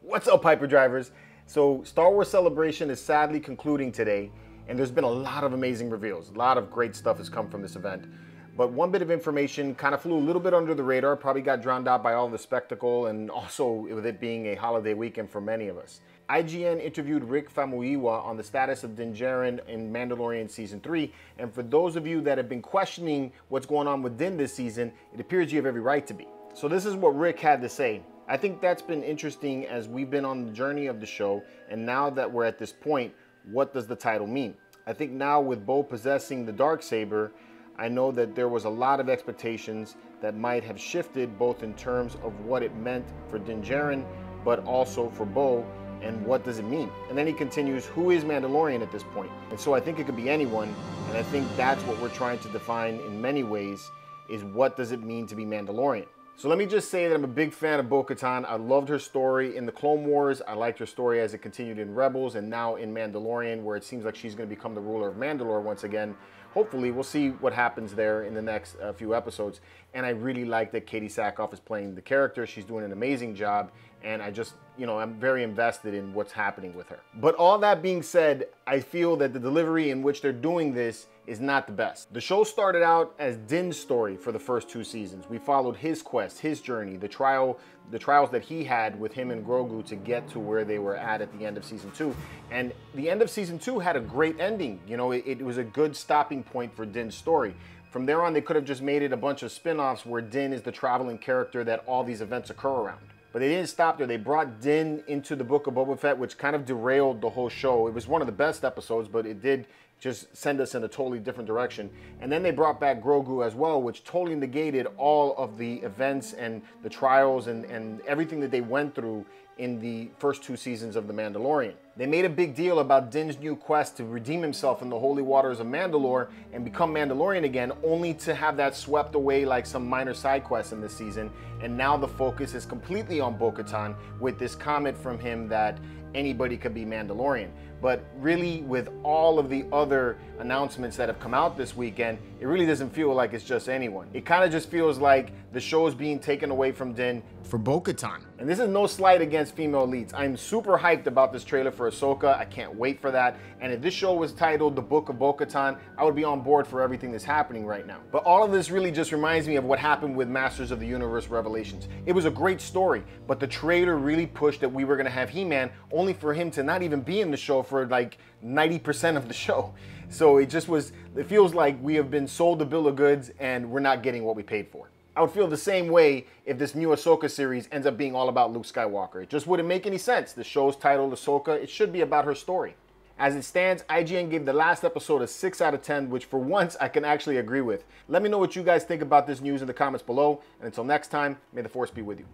What's up, Hyper Drivers? So Star Wars Celebration is sadly concluding today, and there's been a lot of amazing reveals. A lot of great stuff has come from this event. But one bit of information kind of flew a little bit under the radar, probably got drowned out by all the spectacle and also with it being a holiday weekend for many of us. IGN interviewed Rick Famuyiwa on the status of Din Djarin in Mandalorian Season 3, and for those of you that have been questioning what's going on with Din this season, it appears you have every right to be. So this is what Rick had to say. I think that's been interesting as we've been on the journey of the show, and now that we're at this point, what does the title mean? I think now with Bo possessing the Darksaber, I know that there was a lot of expectations that might have shifted both in terms of what it meant for Din Djarin, but also for Bo, and what does it mean? And then he continues, who is Mandalorian at this point? And so I think it could be anyone, and I think that's what we're trying to define in many ways, is what does it mean to be Mandalorian? So let me just say that I'm a big fan of Bo-Katan. I loved her story in the Clone Wars. I liked her story as it continued in Rebels and now in Mandalorian, where it seems like she's going to become the ruler of Mandalore once again. Hopefully, we'll see what happens there in the next few episodes. And I really like that Katie Sackhoff is playing the character. She's doing an amazing job. And I just, I'm very invested in what's happening with her. But all that being said, I feel that the delivery in which they're doing this is not the best. The show started out as Din's story for the first 2 seasons. We followed his quest, his journey, the trials that he had with him and Grogu to get to where they were at the end of Season 2. And the end of Season 2 had a great ending. It was a good stopping point for Din's story. From there on, they could have just made it a bunch of spin-offs where Din is the traveling character that all these events occur around. But they didn't stop there. They brought Din into the Book of Boba Fett, which kind of derailed the whole show. It was one of the best episodes, but it did just send us in a totally different direction. And then they brought back Grogu as well, which totally negated all of the events and the trials and everything that they went through in the first 2 seasons of The Mandalorian. They made a big deal about Din's new quest to redeem himself in the holy waters of Mandalore and become Mandalorian again, only to have that swept away like some minor side quests in this season. And now the focus is completely on Bo-Katan with this comment from him that anybody could be Mandalorian. But really, with all of the other announcements that have come out this weekend, it really doesn't feel like it's just anyone. It kind of just feels like the show is being taken away from Din for Bo-Katan. And this is no slight against female leads. I'm super hyped about this trailer for Ahsoka. I can't wait for that. And if this show was titled The Book of Bo-Katan, I would be on board for everything that's happening right now. But all of this really just reminds me of what happened with Masters of the Universe Revelations. It was a great story, but the trailer really pushed that we were going to have He-Man, only for him to not even be in the show for like 90% of the show. So it feels like we have been sold a bill of goods and we're not getting what we paid for. I would feel the same way if this new Ahsoka series ends up being all about Luke Skywalker. It just wouldn't make any sense. The show's titled Ahsoka. It should be about her story. As it stands, IGN gave the last episode a 6 out of 10, which for once I can actually agree with. Let me know what you guys think about this news in the comments below. And until next time, may the Force be with you.